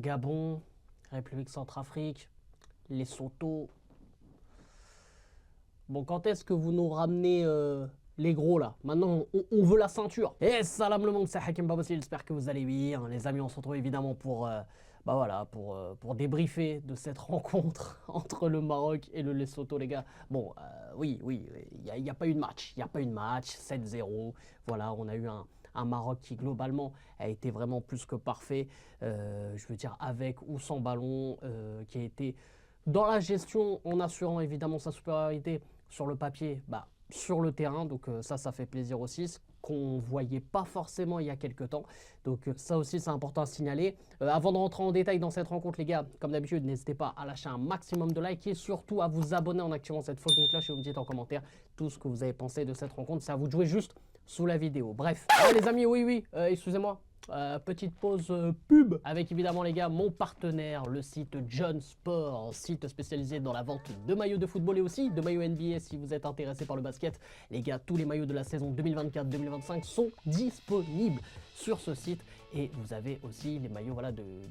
Gabon, République Centrafrique, Lesotho. Bon, quand est-ce que vous nous ramenez les gros là? Maintenant, on veut la ceinture. Et salam le monde, c'est Hakim Babossi, j'espère que vous allez bien. Les amis, on se retrouve évidemment pour, pour débriefer de cette rencontre entre le Maroc et le Lesotho, les gars. Bon, oui, il n'y a pas eu de match. Il n'y a pas eu de match, 7-0. Voilà, on a eu un Maroc qui globalement a été vraiment plus que parfait, je veux dire avec ou sans ballon, qui a été dans la gestion en assurant évidemment sa supériorité sur le papier, sur le terrain, donc ça fait plaisir aussi, ce qu'on ne voyait pas forcément il y a quelques temps, donc ça aussi c'est important à signaler. Avant de rentrer en détail dans cette rencontre les gars, comme d'habitude n'hésitez pas à lâcher un maximum de likes et surtout à vous abonner en activant cette fucking cloche et vous me dites en commentaire tout ce que vous avez pensé de cette rencontre, c'est à vous de jouer juste sous la vidéo. Bref, les amis, oui, excusez-moi. Petite pause pub avec évidemment les gars mon partenaire, le site John Sport, site spécialisé dans la vente de maillots de football et aussi de maillots NBA si vous êtes intéressé par le basket. Les gars, tous les maillots de la saison 2024-2025 sont disponibles sur ce site et vous avez aussi les maillots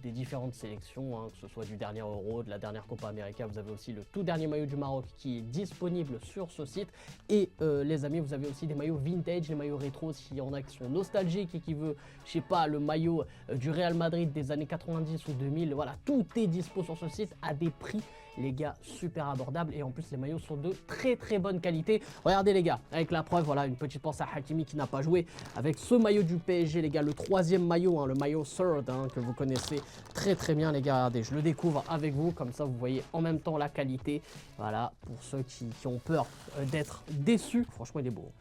des différentes sélections, hein, que ce soit du dernier Euro, de la dernière Copa América. Vous avez aussi le tout dernier maillot du Maroc qui est disponible sur ce site et les amis, vous avez aussi des maillots vintage, les maillots rétro s'il y en a qui sont nostalgiques et qui veut, je sais pas, le maillot du Real Madrid des années 90 ou 2000, voilà, tout est dispo sur ce site à des prix, les gars, super abordables et en plus les maillots sont de très bonne qualité. Regardez les gars, avec la preuve, voilà, une petite pensée à Hakimi qui n'a pas joué avec ce maillot du PSG, les gars, le troisième maillot, hein, le maillot third, hein, que vous connaissez très bien les gars. Regardez, je le découvre avec vous, comme ça vous voyez en même temps la qualité, voilà, pour ceux qui ont peur d'être déçus, franchement il est beau.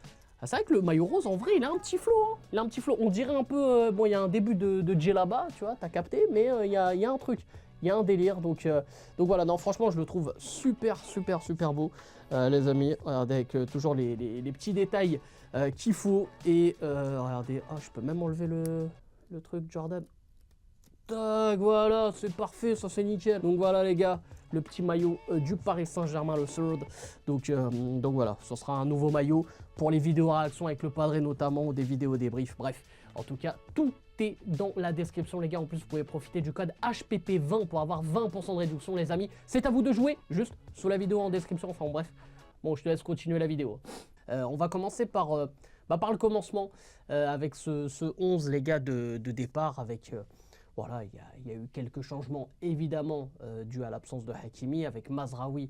C'est vrai que le maillot rose, en vrai, il a un petit flow. Hein. Il a un petit flow. On dirait un peu... bon, il y a un début de djellaba, tu vois, t'as capté, mais il y a un truc. Il y a un délire. Donc voilà, non, franchement, je le trouve super beau, les amis. Regardez, avec toujours les petits détails qu'il faut. Et regardez, je peux même enlever le truc Jordan. Tac, voilà, c'est parfait, ça c'est nickel. Donc voilà les gars, le petit maillot du Paris Saint-Germain, le third. Donc voilà, ce sera un nouveau maillot pour les vidéos réactions avec le padré notamment, ou des vidéos débriefs. Bref, en tout cas, tout est dans la description les gars. En plus, vous pouvez profiter du code HPP20 pour avoir 20% de réduction les amis. C'est à vous de jouer, juste sous la vidéo en description. Enfin bref, bon, je te laisse continuer la vidéo. On va commencer par le commencement avec ce 11 les gars de départ avec... Voilà, il y a eu quelques changements évidemment dus à l'absence de Hakimi avec Mazraoui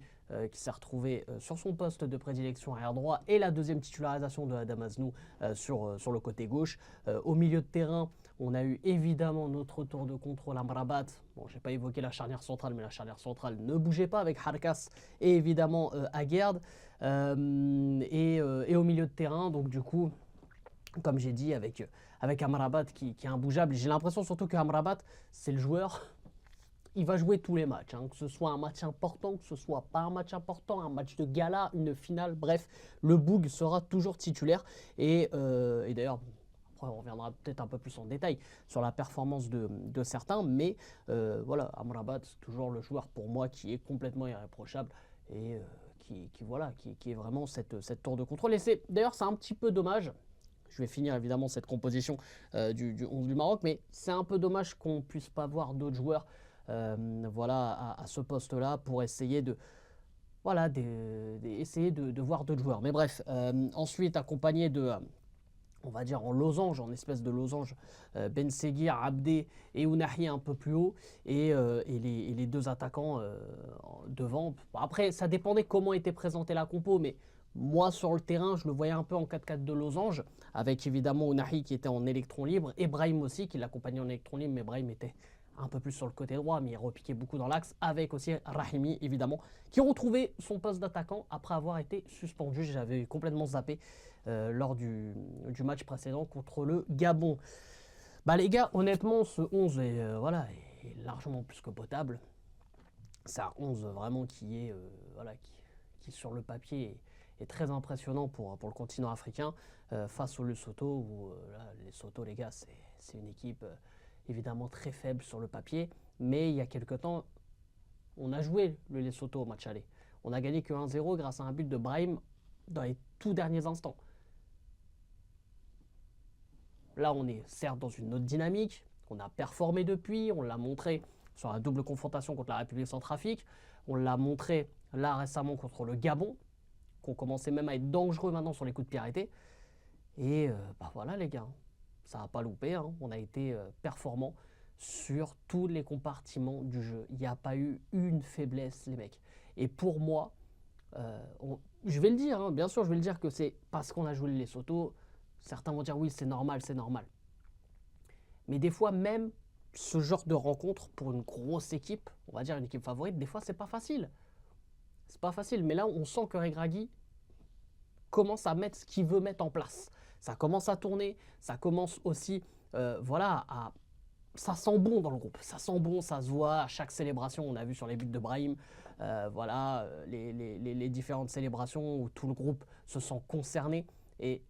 qui s'est retrouvé sur son poste de prédilection arrière droit et la deuxième titularisation de Adam Aznou sur le côté gauche. Au milieu de terrain, on a eu évidemment notre retour de contrôle Amrabat. Bon, j'ai pas évoqué la charnière centrale, mais la charnière centrale ne bougeait pas avec Harkas et évidemment Aguerd. Et au milieu de terrain, donc du coup... Comme j'ai dit, avec Amrabat qui est imbougeable. J'ai l'impression surtout que Amrabat, c'est le joueur, il va jouer tous les matchs. Hein, que ce soit un match important, que ce soit pas un match important, un match de gala, une finale, bref, le Boug sera toujours titulaire. Et d'ailleurs, après on reviendra peut-être un peu plus en détail sur la performance de certains. Mais voilà, Amrabat, c'est toujours le joueur pour moi qui est complètement irréprochable. Et qui est vraiment cette tour de contrôle. Et d'ailleurs, c'est un petit peu dommage. Je vais finir évidemment cette composition du 11 du Maroc, mais c'est un peu dommage qu'on ne puisse pas voir d'autres joueurs à ce poste-là pour essayer de voir d'autres joueurs. Mais bref, ensuite accompagné de, on va dire en losange, en espèce de losange, Ben Seguir, Abdé et Ounahi un peu plus haut et les deux attaquants devant. Après, ça dépendait comment était présentée la compo, mais moi, sur le terrain, je le voyais un peu en 4-4 de losange, avec évidemment Ounahi qui était en électron libre, et Brahim aussi qui l'accompagnait en électron libre, mais Brahim était un peu plus sur le côté droit, mais il repiquait beaucoup dans l'axe, avec aussi Rahimi, évidemment, qui a retrouvé son poste d'attaquant après avoir été suspendu. J'avais complètement zappé lors du match précédent contre le Gabon. Les gars, honnêtement, ce 11 est largement plus que potable. C'est un 11 vraiment qui est, qui sur le papier est très impressionnant pour le continent africain face au Lesotho où les Lesotho les gars c'est une équipe évidemment très faible sur le papier, mais il y a quelques temps on a joué le Lesotho au match aller, on a gagné que 1-0 grâce à un but de Brahim dans les tout derniers instants. Là on est certes dans une autre dynamique, on a performé depuis, on l'a montré sur la double confrontation contre la République centrafricaine. On l'a montré là récemment contre le Gabon, qu'on commençait même à être dangereux maintenant sur les coups de pied arrêtés. Et voilà les gars, ça n'a pas loupé, hein. On a été performants sur tous les compartiments du jeu. Il n'y a pas eu une faiblesse les mecs. Et pour moi, je vais le dire, hein, bien sûr je vais le dire que c'est parce qu'on a joué le Lesotho. Certains vont dire oui c'est normal, c'est normal. Mais des fois même ce genre de rencontre pour une grosse équipe, on va dire une équipe favorite, des fois c'est pas facile. C'est pas facile, mais là on sent que Regragui commence à mettre ce qu'il veut mettre en place. Ça commence à tourner, ça commence aussi, ça sent bon dans le groupe, ça sent bon, ça se voit à chaque célébration. On a vu sur les buts de Brahim, les différentes célébrations où tout le groupe se sent concerné. Et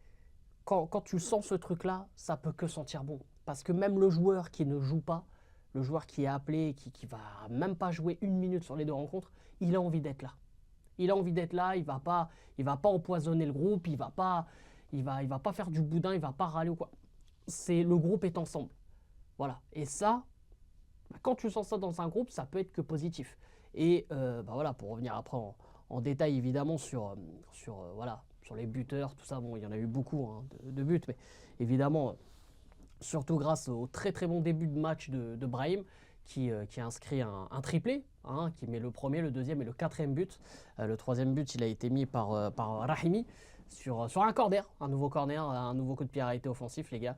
quand tu sens ce truc-là, ça peut que sentir bon. Parce que même le joueur qui ne joue pas, le joueur qui est appelé, qui va même pas jouer une minute sur les deux rencontres, il a envie d'être là. Il a envie d'être là, il va pas empoisonner le groupe, il va pas faire du boudin, il va pas râler ou quoi. Le groupe est ensemble. Voilà. Et ça, quand tu sens ça dans un groupe, ça peut être que positif. Et pour revenir après en détail évidemment sur les buteurs, tout ça, bon, il y en a eu beaucoup hein, de buts, mais évidemment, surtout grâce au très très bon début de match de Brahim, qui a inscrit un triplé, hein, qui met le premier, le deuxième et le quatrième but. Le troisième but, il a été mis par Rahimi sur un corner, un nouveau coup de pied arrêté offensif, les gars.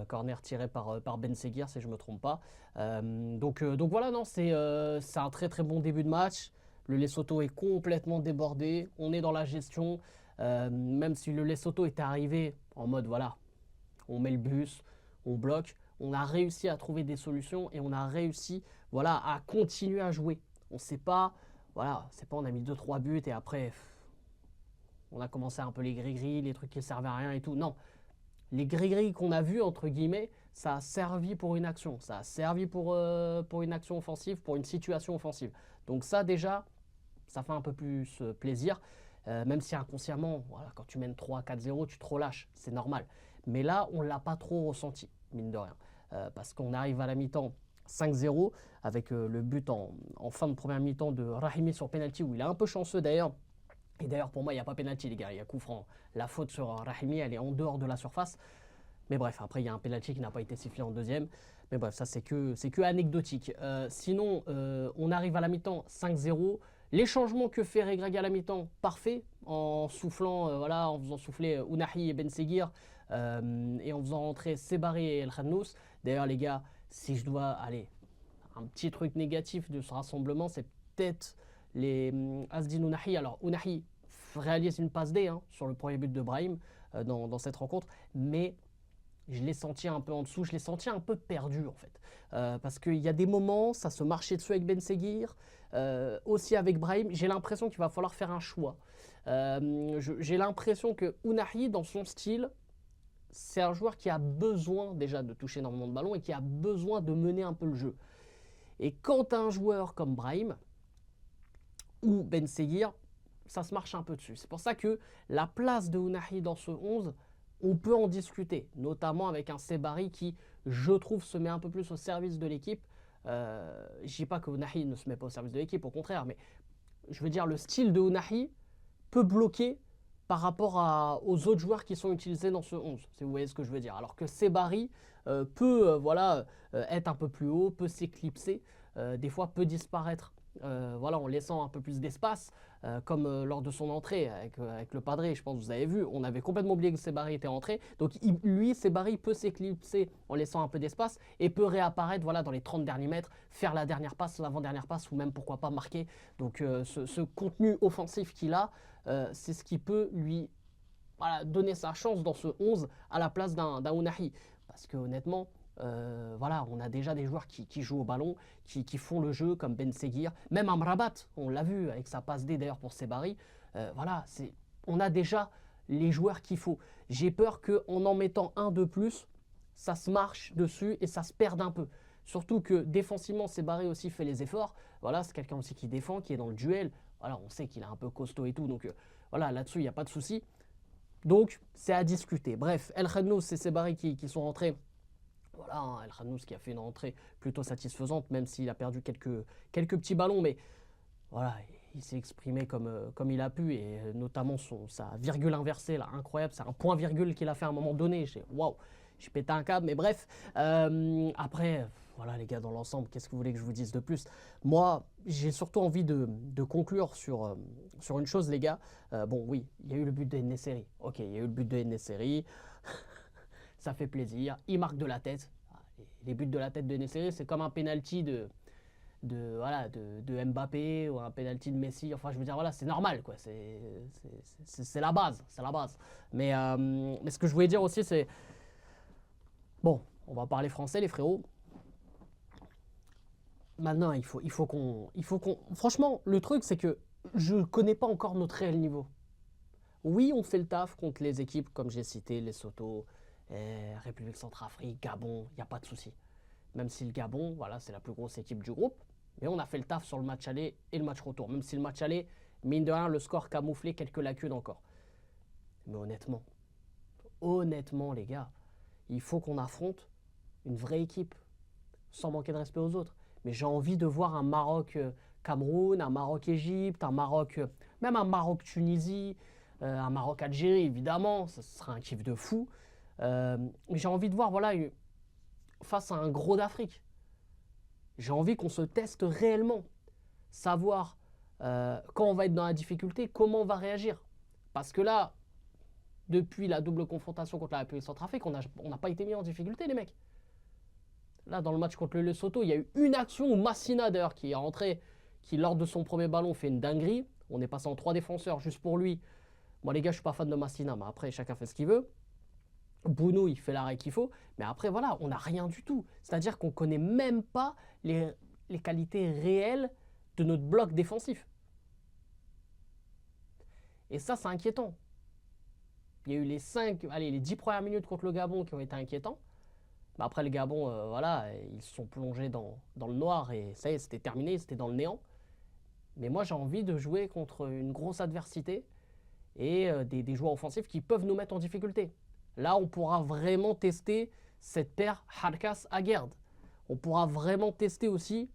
Corner tiré par Ben Seguir, si je ne me trompe pas. Donc voilà, non, c'est un très très bon début de match. Le Lesotho est complètement débordé. On est dans la gestion. Même si le Lesotho était arrivé en mode, voilà, on met le bus, on bloque. On a réussi à trouver des solutions et on a réussi à continuer à jouer. On ne sait pas, on a mis 2-3 buts et après, on a commencé un peu les gris-gris, les trucs qui ne servaient à rien et tout. Non, les gris-gris qu'on a vus, entre guillemets, ça a servi pour une action. Ça a servi pour une action offensive, pour une situation offensive. Donc ça, déjà, ça fait un peu plus plaisir. Même si inconsciemment, quand tu mènes 3-4-0, tu te relâches, c'est normal. Mais là, on ne l'a pas trop ressenti, mine de rien. Parce qu'on arrive à la mi-temps 5-0 avec le but en fin de première mi-temps de Rahimi sur penalty, où il est un peu chanceux d'ailleurs. Et d'ailleurs, pour moi, il n'y a pas penalty, les gars. Il y a coup franc. La faute sur Rahimi, elle est en dehors de la surface. Mais bref, après, il y a un penalty qui n'a pas été sifflé en deuxième. Mais bref, ça, c'est que anecdotique. Sinon, on arrive à la mi-temps 5-0. Les changements que fait Regragui à la mi-temps, parfait. En soufflant, en faisant souffler Ounahi et Ben Seguir. Et en faisant rentrer Sebari et El Khannous. D'ailleurs, les gars, si je dois aller, un petit truc négatif de ce rassemblement, c'est peut-être les Azdin Ounahi. Alors, Ounahi réalise une passe D sur le premier but de Brahim dans cette rencontre, mais je l'ai senti un peu en dessous, je l'ai senti un peu perdu en fait. Parce qu'il y a des moments, ça se marchait dessus avec Ben Seguir, aussi avec Brahim. J'ai l'impression qu'il va falloir faire un choix. J'ai l'impression que Ounahi, dans son style, c'est un joueur qui a besoin déjà de toucher énormément de ballons et qui a besoin de mener un peu le jeu. Et quand un joueur comme Brahim ou Ben Seguir, ça se marche un peu dessus. C'est pour ça que la place de Ounahi dans ce 11, on peut en discuter, notamment avec un Sebari qui, je trouve, se met un peu plus au service de l'équipe. Je ne dis pas que Ounahi ne se met pas au service de l'équipe, au contraire, mais je veux dire, le style de Ounahi peut bloquer par rapport aux autres joueurs qui sont utilisés dans ce 11, si vous voyez ce que je veux dire. Alors que Sebari peut être un peu plus haut, peut s'éclipser, des fois peut disparaître en laissant un peu plus d'espace, comme lors de son entrée avec le Padre, je pense que vous avez vu, on avait complètement oublié que Sebari était entré, donc Sebari peut s'éclipser en laissant un peu d'espace et peut réapparaître dans les 30 derniers mètres, faire la dernière passe, l'avant-dernière passe ou même pourquoi pas marquer. Donc ce contenu offensif qu'il a, c'est ce qui peut lui donner sa chance dans ce 11 à la place d'un Ounahi, parce que honnêtement, on a déjà des joueurs qui jouent au ballon, qui font le jeu comme Ben Seguir, même Amrabat, on l'a vu avec sa passe D d'ailleurs pour Sebari. On a déjà les joueurs qu'il faut. J'ai peur qu'en mettant un de plus, ça se marche dessus et ça se perde un peu. Surtout que défensivement, Sebari aussi fait les efforts. C'est quelqu'un aussi qui défend, qui est dans le duel. On sait qu'il est un peu costaud et tout, donc là-dessus, il n'y a pas de souci. Donc, c'est à discuter. Bref, El Khannous et Sebari qui sont rentrés Voilà, hein, El Khannous qui a fait une rentrée plutôt satisfaisante, même s'il a perdu quelques petits ballons, mais voilà, il s'est exprimé comme il a pu, et notamment sa virgule inversée, là, incroyable, c'est un point virgule qu'il a fait à un moment donné, waouh, j'ai pété un câble, mais bref, après, voilà les gars, dans l'ensemble, qu'est-ce que vous voulez que je vous dise de plus? Moi, j'ai surtout envie de conclure sur une chose, les gars. Bon, oui, il y a eu le but de En-Nesyri, ok, il y a eu le but de En-Nesyri, ça fait plaisir, il marque de la tête. Les buts de la tête de En-Nesyri, c'est comme un penalty voilà, de Mbappé ou un penalty de Messi. Enfin, je veux dire, voilà, c'est normal, quoi. C'est la base, c'est la base. Mais ce que je voulais dire aussi, c'est... Bon, on va parler français, les frérots. Maintenant, il faut qu'on... Franchement, le truc, c'est que je connais pas encore notre réel niveau. Oui, on fait le taf contre les équipes, comme j'ai cité, Lesotho, République Centrafrique, Gabon, il n'y a pas de souci. Même si le Gabon, voilà, c'est la plus grosse équipe du groupe, mais on a fait le taf sur le match aller et le match retour. Même si le match aller, mine de rien, le score camouflait quelques lacunes encore. Mais honnêtement, les gars, il faut qu'on affronte une vraie équipe, sans manquer de respect aux autres. Mais j'ai envie de voir un Maroc-Cameroun, un Maroc-Égypte, même un Maroc-Tunisie, un Maroc-Algérie, évidemment, ça sera un kiff de fou. Mais j'ai envie de voir, voilà, face à un gros d'Afrique. J'ai envie qu'on se teste réellement, savoir quand on va être dans la difficulté, comment on va réagir. Parce que là, depuis la double confrontation contre la République centrafrique, on n'a pas été mis en difficulté, les mecs. Là, dans le match contre le Lesotho, il y a eu une action où Massina, d'ailleurs, qui est rentré, qui lors de son premier ballon fait une dinguerie. On est passé en 3 défenseurs juste pour lui. Moi, les gars, je suis pas fan de Massina, mais après, chacun fait ce qu'il veut. Bounou, il fait l'arrêt qu'il faut. Mais après, voilà, on n'a rien du tout. C'est-à-dire qu'on ne connaît même pas les qualités réelles de notre bloc défensif. Et ça, c'est inquiétant. Il y a eu les 10 premières minutes contre le Gabon qui ont été inquiétants. Mais après, le Gabon, voilà, ils se sont plongés dans le noir et ça y est, c'était terminé, c'était dans le néant. Mais moi, j'ai envie de jouer contre une grosse adversité et des joueurs offensifs qui peuvent nous mettre en difficulté. Là, on pourra vraiment tester cette paire Harkas-Aguerd. On pourra vraiment tester aussi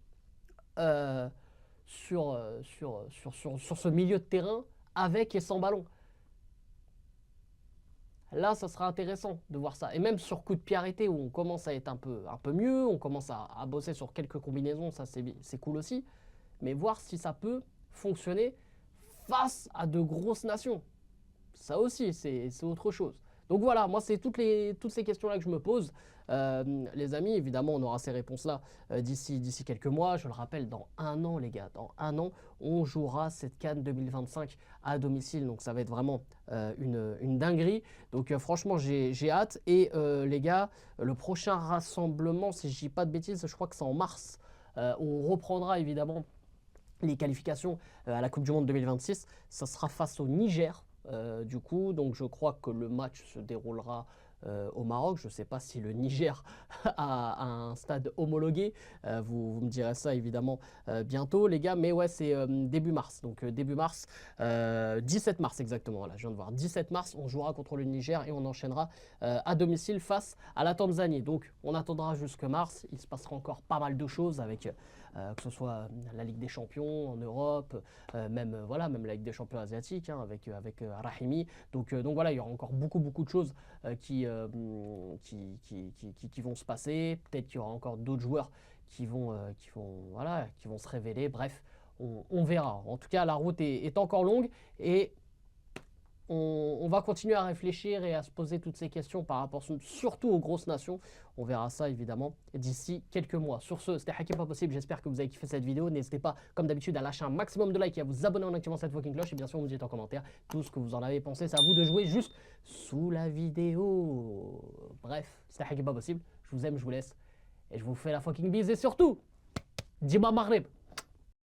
sur ce milieu de terrain avec et sans ballon. Là, ça sera intéressant de voir ça. Et même sur coup de pied arrêté, où on commence à être un peu mieux, on commence à bosser sur quelques combinaisons, ça c'est cool aussi. Mais voir si ça peut fonctionner face à de grosses nations. Ça aussi, c'est autre chose. Donc voilà, moi, c'est toutes ces questions-là que je me pose. Les amis, évidemment, on aura ces réponses-là d'ici quelques mois. Je le rappelle, dans un an, les gars, dans un an, on jouera cette CAN 2025 à domicile. Donc ça va être vraiment une dinguerie. Donc franchement, j'ai hâte. Et les gars, le prochain rassemblement, si je dis pas de bêtises, je crois que c'est en mars. On reprendra évidemment les qualifications à la Coupe du Monde 2026. Ça sera face au Niger. Du coup, donc je crois que le match se déroulera au Maroc. Je ne sais pas si le Niger a un stade homologué. Vous me direz ça évidemment bientôt, les gars. Mais ouais, c'est début mars. Donc début mars, 17 mars exactement. Voilà, je viens de voir. 17 mars, on jouera contre le Niger et on enchaînera à domicile face à la Tanzanie. Donc on attendra jusque mars. Il se passera encore pas mal de choses avec que ce soit la Ligue des Champions en Europe, même la Ligue des Champions asiatiques hein, avec Rahimi. Donc voilà, il y aura encore beaucoup de choses qui vont se passer. Peut-être qu'il y aura encore d'autres joueurs qui vont se révéler. Bref, on verra. En tout cas, la route est encore longue et on va continuer à réfléchir et à se poser toutes ces questions par rapport surtout aux grosses nations. On verra ça évidemment d'ici quelques mois. Sur ce, c'était Hakim Pas Possible. J'espère que vous avez kiffé cette vidéo. N'hésitez pas, comme d'habitude, à lâcher un maximum de likes et à vous abonner en activant cette fucking cloche. Et bien sûr, vous me dites en commentaire tout ce que vous en avez pensé. C'est à vous de jouer juste sous la vidéo. Bref, c'était Hakim Pas Possible. Je vous aime, je vous laisse. Et je vous fais la fucking bise. Et surtout, Dima Maghreb.